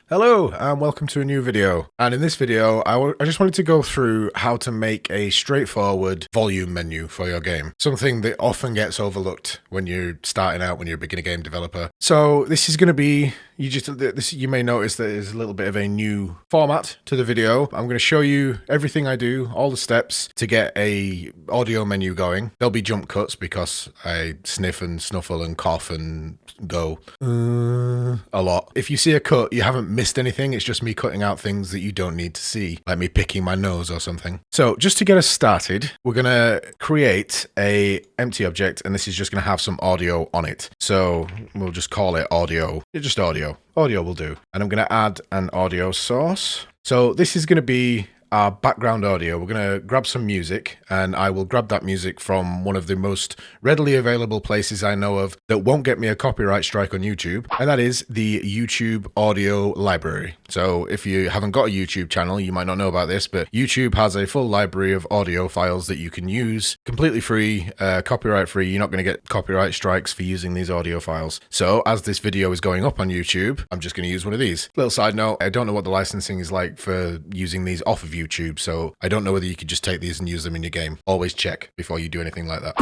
Hello and welcome to a new video. And in this video, I just wanted to go through how to make a straightforward volume menu for your game. Something that often gets overlooked when you're starting out, when you're a beginner game developer. So this is going to be, you may notice that there's a little bit of a new format to the video. I'm going to show you everything I do, all the steps to get a audio menu going. There'll be jump cuts because I sniff and snuffle and cough and go a lot. If you see a cut, you haven't missed anything. It's just me cutting out things that you don't need to see, like me picking my nose or something. So just to get us started, we're going to create a empty object, and this is just going to have some audio on it. So we'll just call it audio. It's just audio. Audio will do. And I'm going to add an audio source. So this is going to be our background audio. We're going to grab some music, and I will grab that music from one of the most readily available places I know of that won't get me a copyright strike on YouTube, and that is the YouTube audio library. So if you haven't got a YouTube channel, you might not know about this, but YouTube has a full library of audio files that you can use completely free, copyright free. You're not going to get copyright strikes for using these audio files. So as this video is going up on YouTube, I'm just going to use one of these. Little side note, I don't know what the licensing is like for using these off of YouTube, so I don't know whether you could just take these and use them in your game. Always check before you do anything like that.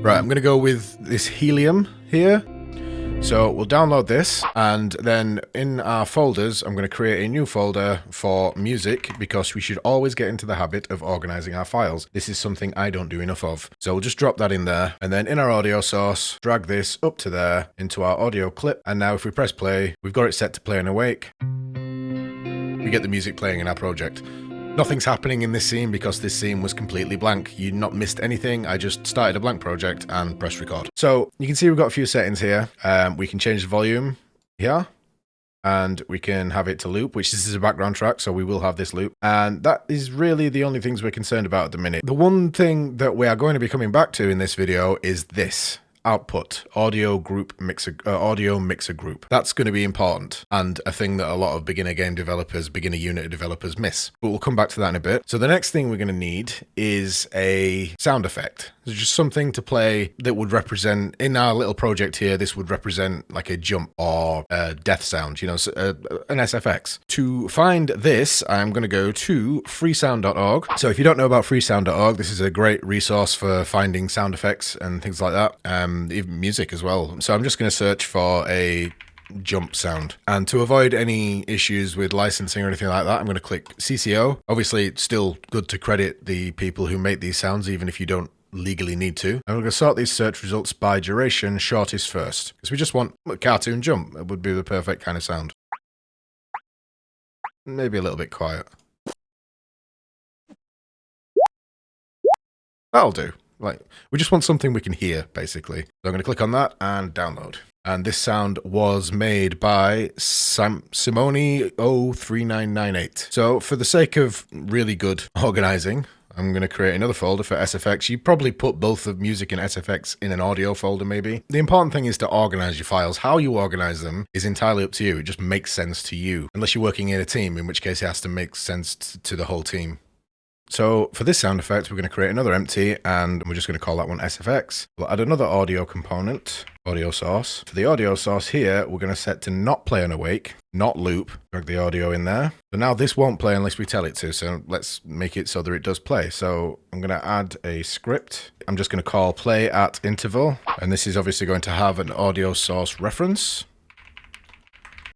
Right, I'm going to go with this helium here. So we'll download this, and then in our folders, I'm going to create a new folder for music, because we should always get into the habit of organizing our files. This is something I don't do enough of. So we'll just drop that in there, and then in our audio source, drag this up to there into our audio clip. And now if we press play, we've got it set to play and awake. We get the music playing in our project. Nothing's happening in this scene because this scene was completely blank. You've not missed anything. I just started a blank project and pressed record. So you can see we've got a few settings here. We can change the volume here, and we can have it to loop, which this is a background track, so we will have this loop. And that is really the only things we're concerned about at the minute. The one thing that we are going to be coming back to in this video is this. Output, audio mixer group. That's going to be important, and a thing that a lot of beginner game developers, beginner unit developers miss. But we'll come back to that in a bit. So the next thing we're going to need is a sound effect. It's just something to play that would represent, in our little project here, this would represent like a jump or a death sound, you know, an SFX. To find this, I'm going to go to freesound.org. So if you don't know about freesound.org, this is a great resource for finding sound effects and things like that. Even music as well. So I'm just going to search for a jump sound, and to avoid any issues with licensing or anything like that, I'm going to click CCO. Obviously it's still good to credit the people who make these sounds, even if you don't legally need to. And we're going to sort these search results by duration, shortest first, because we just want a cartoon jump. It would be the perfect kind of sound. Maybe a little bit quiet. That'll do. Like, we just want something we can hear, basically. So I'm going to click on that and download. And this sound was made by Simone03998. So for the sake of really good organizing, I'm going to create another folder for SFX. You probably put both of music and SFX in an audio folder, maybe. The important thing is to organize your files. How you organize them is entirely up to you. It just makes sense to you. Unless you're working in a team, in which case it has to make sense to the whole team. So for this sound effect, we're going to create another empty, and we're just going to call that one SFX. We'll add another audio component, audio source. For the audio source here, we're going to set to not play and awake, not loop. Drag the audio in there. So now this won't play unless we tell it to, so let's make it so that it does play. So I'm going to add a script. I'm just going to call play at interval, and this is obviously going to have an audio source reference.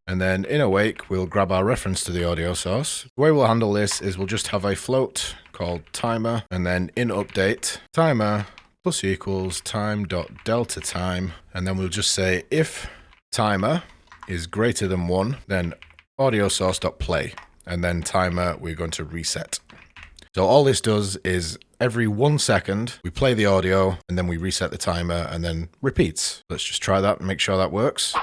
And then in awake, we'll grab our reference to the audio source. The way we'll handle this is we'll just have a float called timer, and then in update, timer plus equals time.delta time, and then we'll just say if timer is greater than 1, then audio source.play, and then timer we're going to reset. So all this does is every 1 second we play the audio, and then we reset the timer, and then repeats. Let's just try that and make sure that works.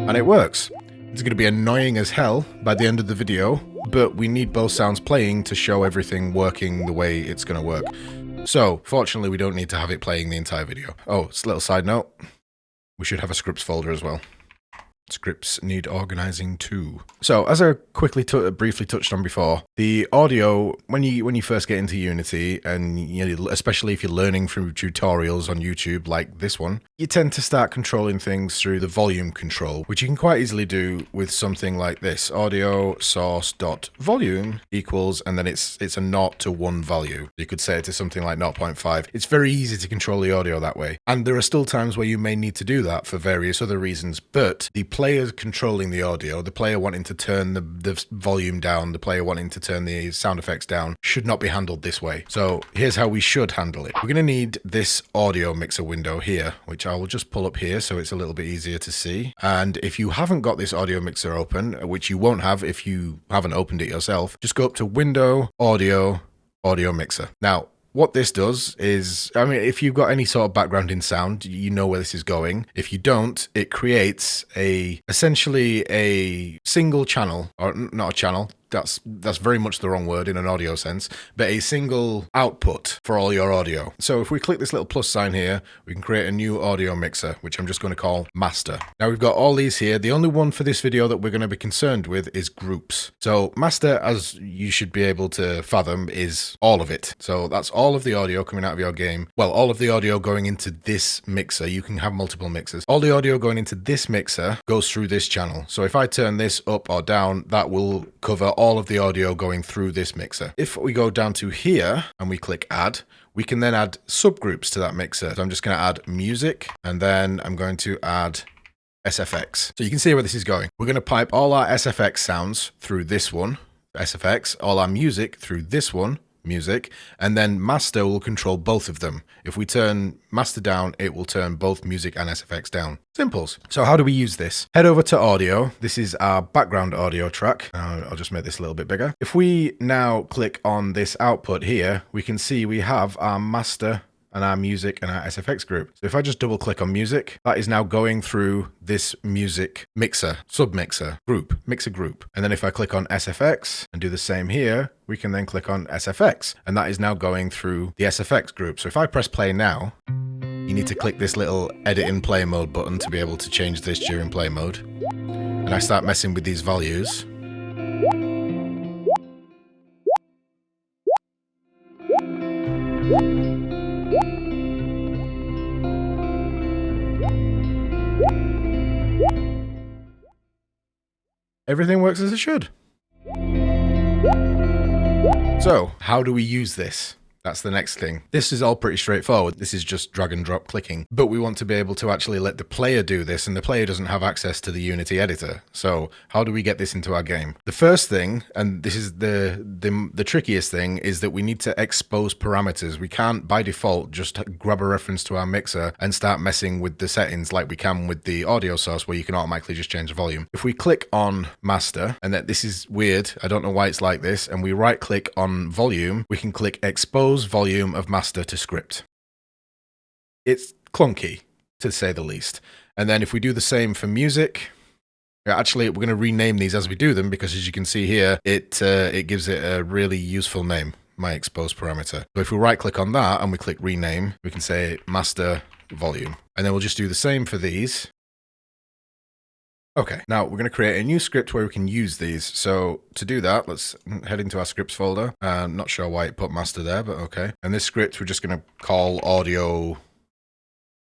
And it works. It's going to be annoying as hell by the end of the video, but we need both sounds playing to show everything working the way it's going to work. So, fortunately, we don't need to have it playing the entire video. Oh, it's a little side note. We should have a scripts folder as well. Scripts need organizing too. So, as I briefly touched on before, the audio, when you first get into Unity, and especially if you're learning from tutorials on YouTube like this one, you tend to start controlling things through the volume control, which you can quite easily do with something like this: AudioSource.volume equals, and then it's a 0 to 1 value. You could say it to something like 0.5. It's very easy to control the audio that way. And there are still times where you may need to do that for various other reasons, but the player controlling the audio, the player wanting to turn the volume down, the player wanting to turn the sound effects down, should not be handled this way. So here's how we should handle it. We're going to need this audio mixer window here, which I will just pull up here so it's a little bit easier to see. And if you haven't got this audio mixer open, which you won't have if you haven't opened it yourself, just go up to Window, Audio, Audio Mixer. Now, what this does is, I mean, if you've got any sort of background in sound, you know where this is going. If you don't, it creates essentially a single channel, or not a channel. That's very much the wrong word in an audio sense, but a single output for all your audio. So if we click this little plus sign here, we can create a new audio mixer, which I'm just going to call master. Now we've got all these here. The only one for this video that we're going to be concerned with is groups. So master, as you should be able to fathom, is all of it. So that's all of the audio coming out of your game. Well, all of the audio going into this mixer. You can have multiple mixers. All the audio going into this mixer goes through this channel. So if I turn this up or down, that will cover all of the audio going through this mixer. If we go down to here and we click add, we can then add subgroups to that mixer. So I'm just going to add music, and then I'm going to add SFX. So you can see where this is going. We're going to pipe all our SFX sounds through this one, SFX, all our music through this one, music, and then master will control both of them. If we turn master down, it will turn both music and SFX down. Simples. So how do we use this? Head over to audio. This is our background audio track. I'll just make this a little bit bigger. If we now click on this output here, we can see we have our master and our music and our SFX group. So if I just double click on music, that is now going through this music mixer, submixer group, mixer group. And then if I click on SFX and do the same here, we can then click on SFX, and that is now going through the SFX group. So if I press play now, you need to click this little edit in play mode button to be able to change this during play mode. And I start messing with these values. Everything works as it should. So, how do we use this? That's the next thing. This is all pretty straightforward. This is just drag and drop clicking. But we want to be able to actually let the player do this, and the player doesn't have access to the Unity editor. So how do we get this into our game? The first thing, and this is the trickiest thing, is that we need to expose parameters. We can't, by default, just grab a reference to our mixer and start messing with the settings like we can with the audio source, where you can automatically just change the volume. If we click on master, and that this is weird, I don't know why it's like this, and we right click on volume, we can click expose volume of master to script. It's clunky, to say the least. And then if we do the same for music, actually we're going to rename these as we do them, because as you can see here, it gives it a really useful name, my expose parameter. So if we right click on that and we click rename, we can say master volume. And then we'll just do the same for these. Okay, now we're going to create a new script where we can use these. So to do that, let's head into our scripts folder. I'm not sure why it put master there, but okay. And this script we're just going to call Audio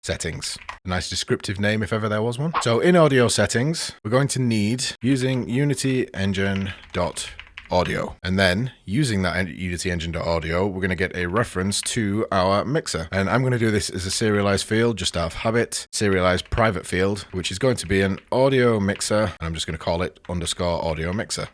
Settings. A nice descriptive name if ever there was one. So in Audio Settings, we're going to need using Unity Engine.audio. And then using that Unity Engine.audio, we're going to get a reference to our mixer. And I'm going to do this as a serialized field, just out of habit, serialized private field, which is going to be an audio mixer. And I'm just going to call it _audio mixer.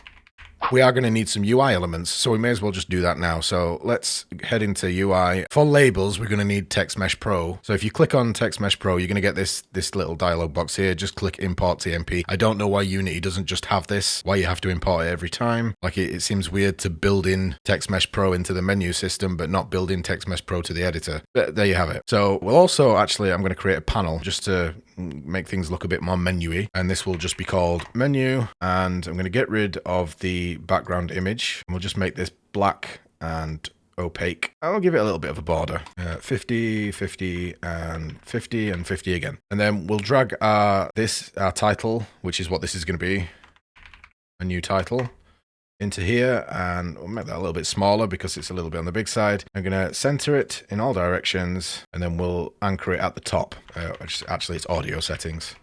We are going to need some UI elements, so we may as well just do that now. So let's head into UI. For labels, we're going to need Text Mesh Pro. So if you click on Text Mesh Pro, you're going to get this little dialog box here. Just click Import TMP. I don't know why Unity doesn't just have this, why you have to import it every time. Like it seems weird to build in Text Mesh Pro into the menu system, but not build in Text Mesh Pro to the editor. But there you have it. So we'll also I'm going to create a panel just to make things look a bit more menu-y. And this will just be called menu. And I'm going to get rid of the background image. And we'll just make this black and opaque. I'll give it a little bit of a border. 50, 50, and 50, and 50 again. And then we'll drag our title, which is what this is going to be, a new title, into here, and we'll make that a little bit smaller because it's a little bit on the big side. I'm going to center it in all directions, and then we'll anchor it at the top. Actually, it's audio settings.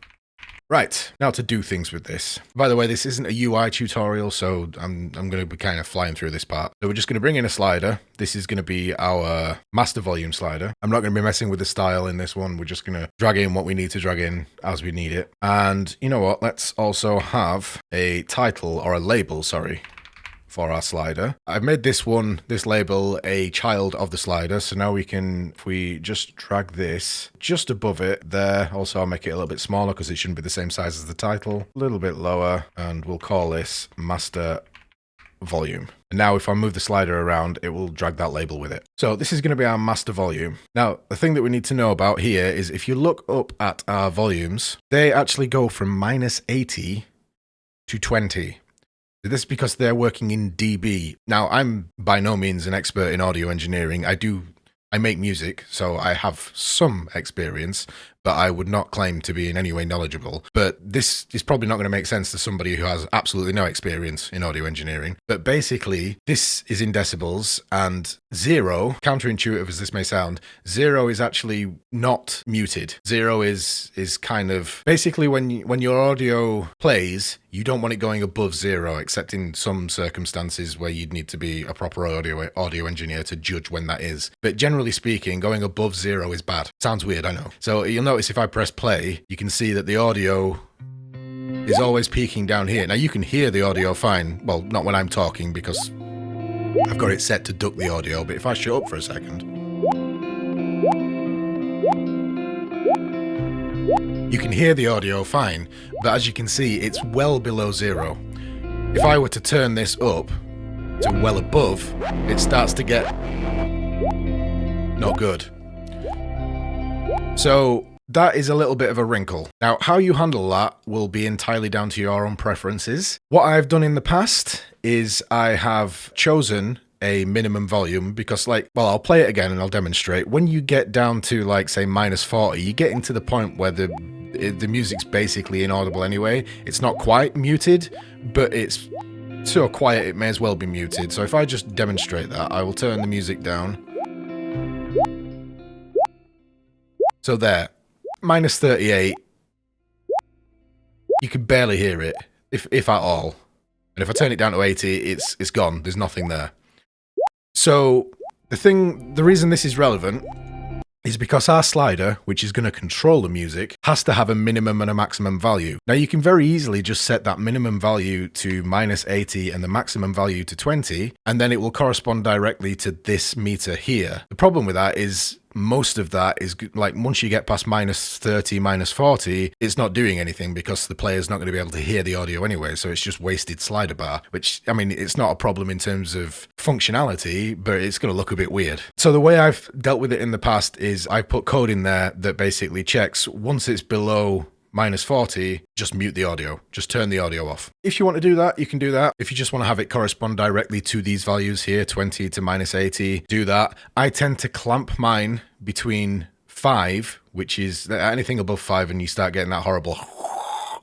Right, now to do things with this. By the way, this isn't a UI tutorial, so I'm going to be kind of flying through this part. So we're just going to bring in a slider. This is going to be our master volume slider. I'm not going to be messing with the style in this one. We're just going to drag in what we need to drag in as we need it. And you know what? Let's also have a title, or a label, sorry, for our slider. I've made this label a child of the slider, so now we can, if we just drag this just above it there, also I'll make it a little bit smaller because it shouldn't be the same size as the title, a little bit lower, and we'll call this master volume. And now if I move the slider around, it will drag that label with it. So this is going to be our master volume. Now, the thing that we need to know about here is if you look up at our volumes, they actually go from -80 to 20. This is because they're working in dB. Now, I'm by no means an expert in audio engineering. I make music, so I have some experience, but I would not claim to be in any way knowledgeable. But this is probably not going to make sense to somebody who has absolutely no experience in audio engineering. But basically, this is in decibels, and 0, counterintuitive as this may sound, 0 is actually not muted. 0 is kind of, basically when your audio plays, you don't want it going above 0, except in some circumstances where you'd need to be a proper audio engineer to judge when that is. But generally speaking, going above 0 is bad. Sounds weird, I know. So you'll notice if I press play, you can see that the audio is always peaking down here. Now you can hear the audio fine. Well, not when I'm talking because I've got it set to duck the audio, but if I shut up for a second, you can hear the audio fine, but as you can see, it's well below 0. If I were to turn this up to well above, it starts to get not good. So that is a little bit of a wrinkle. Now, how you handle that will be entirely down to your own preferences. What I've done in the past is I have chosen a minimum volume because, like, well, I'll play it again and I'll demonstrate. When you get down to, like, say, -40, you get into the point where the music's basically inaudible anyway. It's not quite muted, but it's so quiet it may as well be muted. So if I just demonstrate that, I will turn the music down. So there, -38, you can barely hear it, if at all. And if I turn it down to 80, it's gone. There's nothing there. So the reason this is relevant is because our slider, which is going to control the music, has to have a minimum and a maximum value. Now you can very easily just set that minimum value to -80 and the maximum value to 20, and then it will correspond directly to this meter here. The problem with that is most of that is, like, once you get past -30, -40, it's not doing anything because the player's not going to be able to hear the audio anyway, so it's just wasted slider bar, which, I mean, it's not a problem in terms of functionality, but it's going to look a bit weird. So the way I've dealt with it in the past is I put code in there that basically checks once it's below -40, just mute the audio. Just turn the audio off. If you want to do that, you can do that. If you just want to have it correspond directly to these values here, 20 to -80, do that. I tend to clamp mine between 5, which is anything above 5 and you start getting that horrible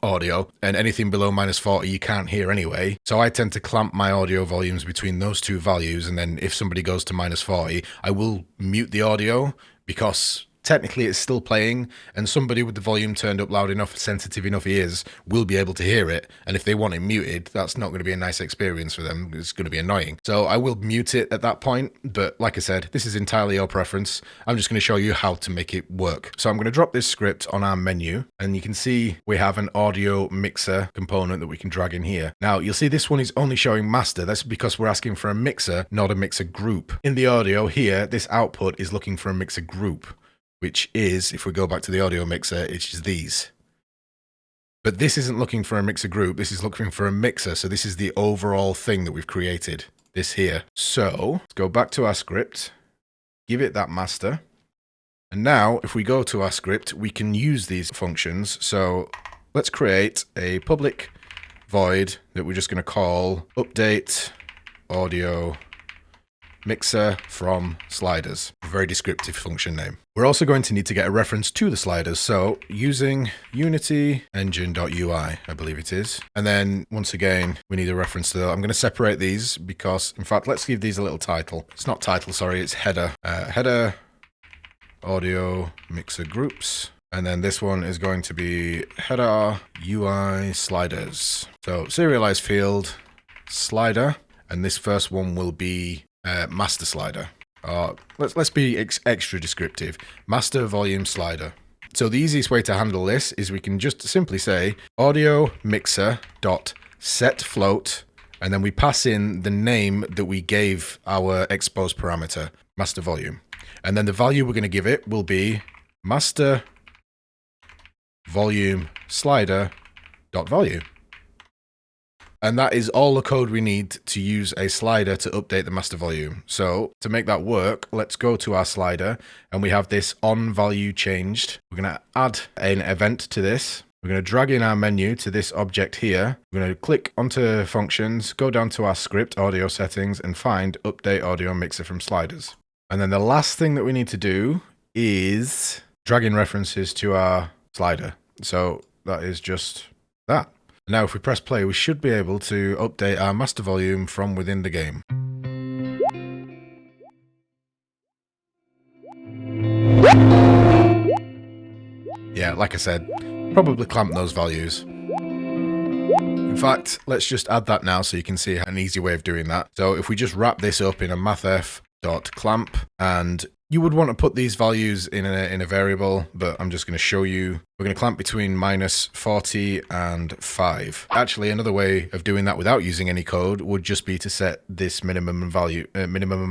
audio, and anything below -40 you can't hear anyway. So I tend to clamp my audio volumes between those two values, and then if somebody goes to -40, I will mute the audio because technically it's still playing, and somebody with the volume turned up loud enough, sensitive enough ears will be able to hear it, and if they want it muted, that's not going to be a nice experience for them. It's going to be annoying. So I will mute it at that point, but like I said, this is entirely your preference. I'm just going to show you how to make it work. So I'm going to drop this script on our menu, and you can see we have an audio mixer component that we can drag in here. Now you'll see this one is only showing master. That's because we're asking for a mixer, not a mixer group. In the audio here, this output is looking for a mixer group, which is, if we go back to the audio mixer, it's just these. But this isn't looking for a mixer group, this is looking for a mixer, so this is the overall thing that we've created, this here. So, let's go back to our script, give it that master, And now if we go to our script, we can use these functions. So let's create a public void that we're just going to call update audio mixer from sliders. A very descriptive function name. We're also going to need to get a reference to the sliders. So using Unity engine.ui, I believe it is. And then once again, we need a reference to that. I'm going to separate these because, in fact, let's give these a little title. It's not title, sorry, it's header. Header AudioMixerGroups. And then this one is going to be header UI sliders. So serialized field slider. And this first one will be master slider. Let's be extra descriptive. Master volume slider. So the easiest way to handle this is we can just simply say AudioMixer.setFloat, and then we pass in the name that we gave our expose parameter, master volume. And then the value we're going to give it will be master volume slider.value. And that is all the code we need to use a slider to update the master volume. So to make that work, let's go to our slider and we have this on value changed. We're going to add an event to this. We're going to drag in our menu to this object here. We're going to click onto functions, go down to our script, audio settings, and find update audio mixer from sliders. And then the last thing that we need to do is drag in references to our slider. So that is just that. Now if we press play, we should be able to update our master volume from within the game. Yeah, like I said, probably clamp those values. In fact, let's just add that now so you can see an easy way of doing that. So if we just wrap this up in a mathf.clamp, and you would want to put these values in a variable, but I'm just going to show you. We're going to clamp between -40 and 5. Actually, another way of doing that without using any code would just be to set this minimum and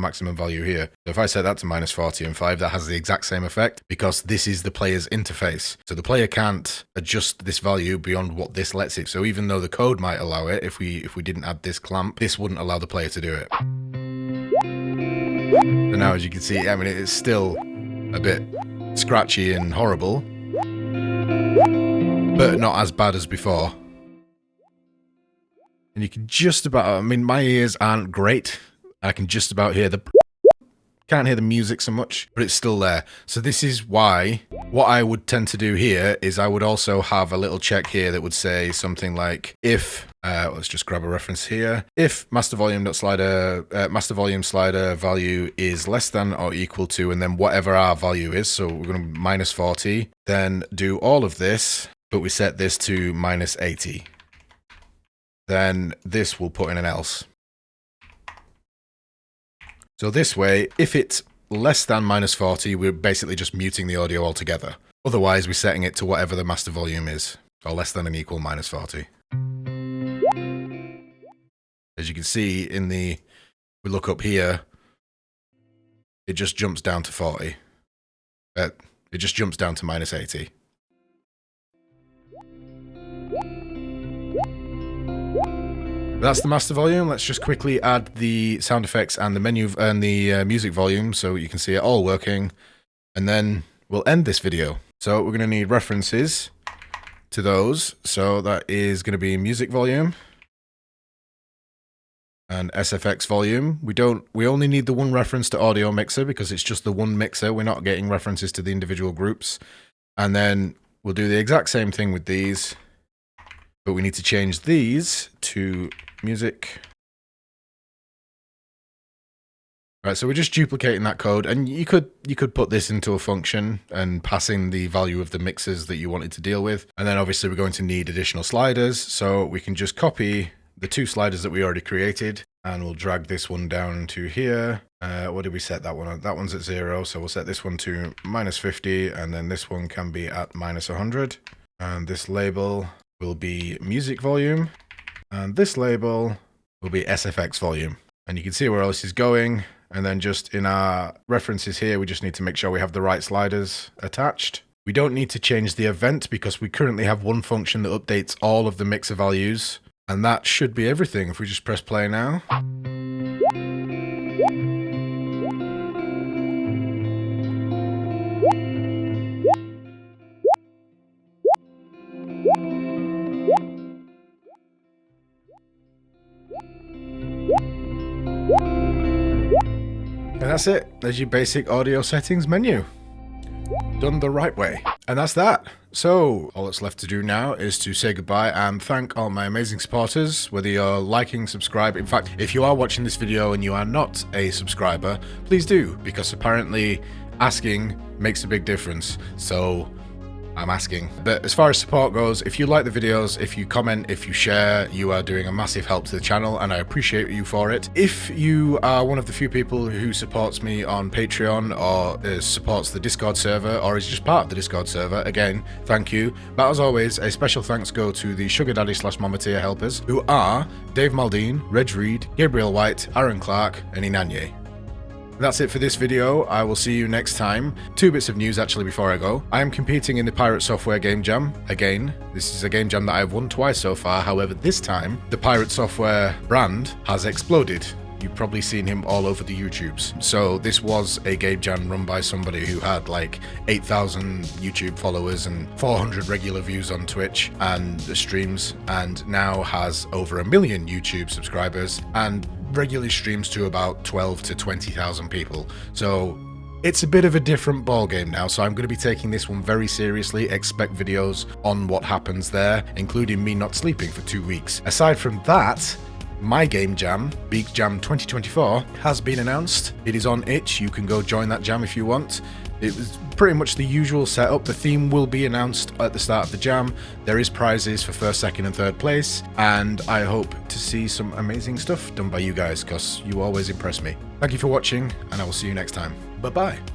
maximum value here. So if I set that to -40 and 5, that has the exact same effect because this is the player's interface. So the player can't adjust this value beyond what this lets it. So even though the code might allow it, if we didn't add this clamp, this wouldn't allow the player to do it. So now, as you can see, I mean, it's still a bit scratchy and horrible, but not as bad as before. And you can just about, I mean, my ears aren't great. I can just about hear can't hear the music so much, but it's still there. So this is why, what I would tend to do here is I would also have a little check here that would say something like if, let's just grab a reference here. If master volume slider value is less than or equal to, and then whatever our value is, so we're going to -40, then do all of this, but we set this to -80. Then this will put in an else. So this way, if it's less than -40, we're basically just muting the audio altogether. Otherwise, we're setting it to whatever the master volume is, or less than and equal -40. As you can see we look up here, it just jumps down to 40. It just jumps down to -80. That's the master volume. Let's just quickly add the sound effects and the menu and the music volume so you can see it all working. And then we'll end this video. So we're going to need references to those. So that is going to be music volume and SFX volume. We only need the one reference to AudioMixer because it's just the one mixer. We're not getting references to the individual groups. And then we'll do the exact same thing with these, but we need to change these to music. Right, so we're just duplicating that code, and you could put this into a function and pass in the value of the mixers that you wanted to deal with. And then obviously we're going to need additional sliders, so we can just copy the two sliders that we already created, and we'll drag this one down to here. What did we set that one on? That one's at 0, so we'll set this one to -50, and then this one can be at -100. And this label will be music volume, and this label will be SFX volume. And you can see where else is going. And then just in our references here, we just need to make sure we have the right sliders attached. We don't need to change the event because we currently have one function that updates all of the mixer values. And that should be everything. If we just press play now. And that's it. There's your basic audio settings menu. Done the right way. And that's that. So, all that's left to do now is to say goodbye and thank all my amazing supporters, whether you're liking, subscribe. In fact, if you are watching this video and you are not a subscriber, please do, because apparently asking makes a big difference. So, I'm asking. But as far as support goes, if you like the videos, if you comment, if you share, you are doing a massive help to the channel and I appreciate you for it. If you are one of the few people who supports me on Patreon or supports the Discord server or is just part of the Discord server, again, thank you. But as always, a special thanks go to the Sugar Daddy / Mama Tier helpers, who are Dave Maldine, Reg Reed, Gabriel White, Aaron Clark, and Inanye. That's it for this video. I will see you next time. 2 bits of news actually before I go. I am competing in the Pirate Software Game Jam. Again, this is a game jam that I've won twice so far. However, this time, the Pirate Software brand has exploded. You've probably seen him all over the YouTubes. So this was a game jam run by somebody who had like 8,000 YouTube followers and 400 regular views on Twitch and streams, and now has over 1 million YouTube subscribers and regularly streams to about 12 to 20,000 people. So it's a bit of a different ball game now, so I'm going to be taking this one very seriously. Expect videos on what happens there, including me not sleeping for 2 weeks. Aside from that, my game jam, Beak Jam 2024, has been announced. It is on itch. You can go join that jam if you want. It was pretty much the usual setup. The theme will be announced at the start of the jam. There is prizes for 1st, 2nd and 3rd place, and I hope to see some amazing stuff done by you guys, because you always impress me. Thank you for watching, and I will see you next time. Bye-bye.